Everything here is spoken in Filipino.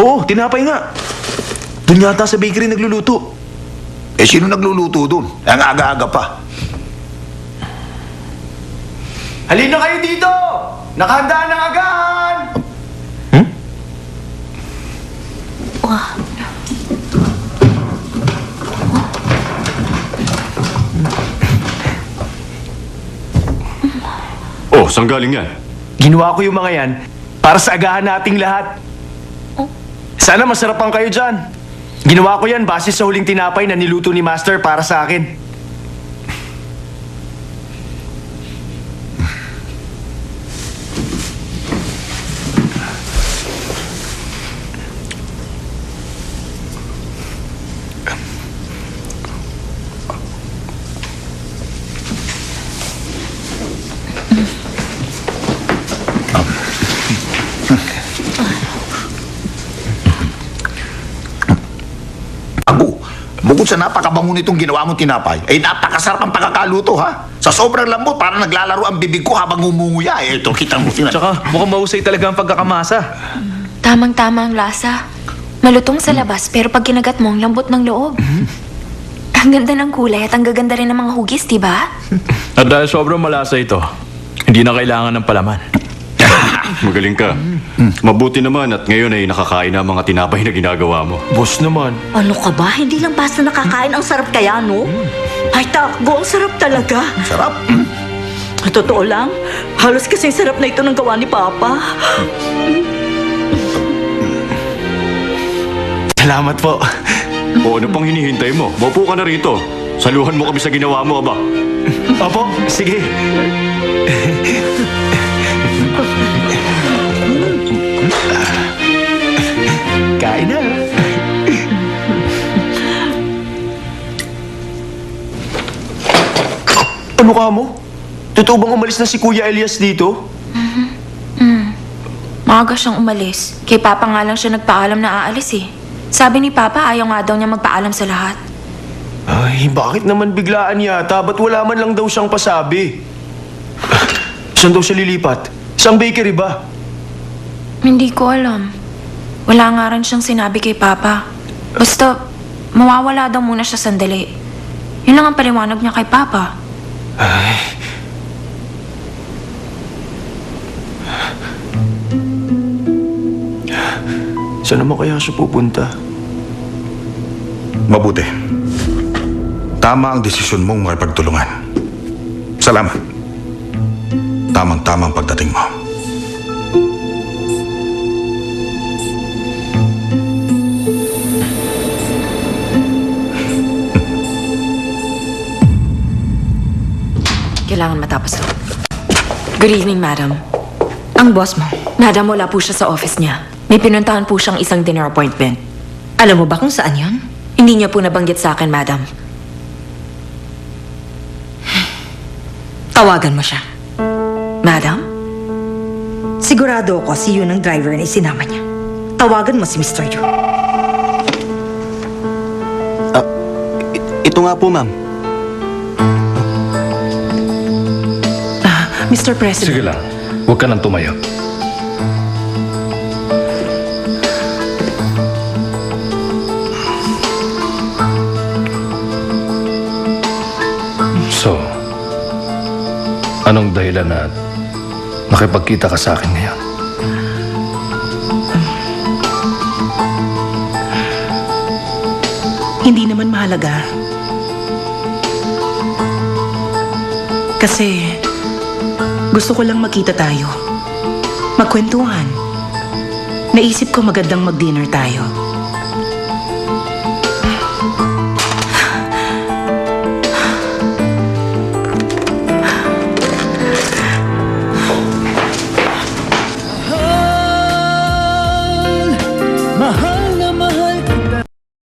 Oo, tinapay nga. Doon yata sa bakery nagluluto. Eh, sino nagluluto doon? Ang aga-aga pa. Halina kayo dito! Nakahanda ng agahan! Oh, saan galing yan? Ginawa ko yung mga yan para sa agahan nating lahat. Sana masarapan kayo dyan. Ginawa ko yan base sa huling tinapay na niluto ni Master para sa akin. Bukod sa napakabango nitong ginawa mong tinapay, ay napakasarap ang pagkakaluto, ha? Sa sobrang lambot, parang naglalaro ang bibig ko habang umunguya. Eh, ito, kitang mo. Tsaka mukhang mahusay talaga ang pagkakamasa. Tamang-tama ang lasa. Malutong sa labas, pero pag kinagat mo, ang lambot ng loob. Ang ganda ng kulay at ang gaganda rin ng mga hugis, diba? At dahil sobrang malasa ito, hindi na kailangan ng palaman. Magaling ka. Mabuti naman at ngayon ay nakakain na ang mga tinapay na ginagawa mo. Boss naman. Ano ka ba? Hindi lang basta nakakain. Ang sarap kaya, no? Ay, takbo. Ang sarap talaga. Sarap. Totoo lang, halos kasing sarap na ito ng gawa ni Papa. Salamat po. O ano pang hinihintay mo? Maupo ka na rito. Saluhan mo kami sa ginawa mo, aba. Opo, sige. Kain na. Ano ka mo? Totoo bang umalis na si Kuya Elias dito? Maaga siyang umalis. Kay Papa nga lang siya nagpaalam na aalis eh. Sabi ni Papa, ayaw nga daw niya magpaalam sa lahat. Ay, bakit naman biglaan yata? Ba't wala man lang daw siyang pasabi? Saan daw siya lilipat? Saan bakery ba? Hindi ko alam. Wala nga rin siyang sinabi kay Papa. Basta, mawawala daw muna siya sandali. Yun lang ang paliwanag niya kay Papa. Ay. Saan naman kaya siya pupunta? Mabuti. Tama ang desisyon mong makipagtulungan. Salamat. Tamang-tamang pagdating mo. Kailangan matapos to. Good evening, madam. Ang boss mo. Madam, wala po siya sa office niya. May pinuntahan po siyang isang dinner appointment. Alam mo ba kung saan yon? Hindi niya po nabanggit sa akin, madam. Tawagan mo siya. Madam? Sigurado ako si yun ang driver na isinama niya. Tawagan mo si Mr. Yu. Ito nga po, ma'am. Mr. President. Sige lang, huwag ka nang tumayo. So, anong dahilan na nakipagkita ka sa akin ngayon? Hindi naman mahalaga. Kasi gusto ko lang magkita tayo. Magkwentuhan. Naisip ko magandang mag-dinner tayo.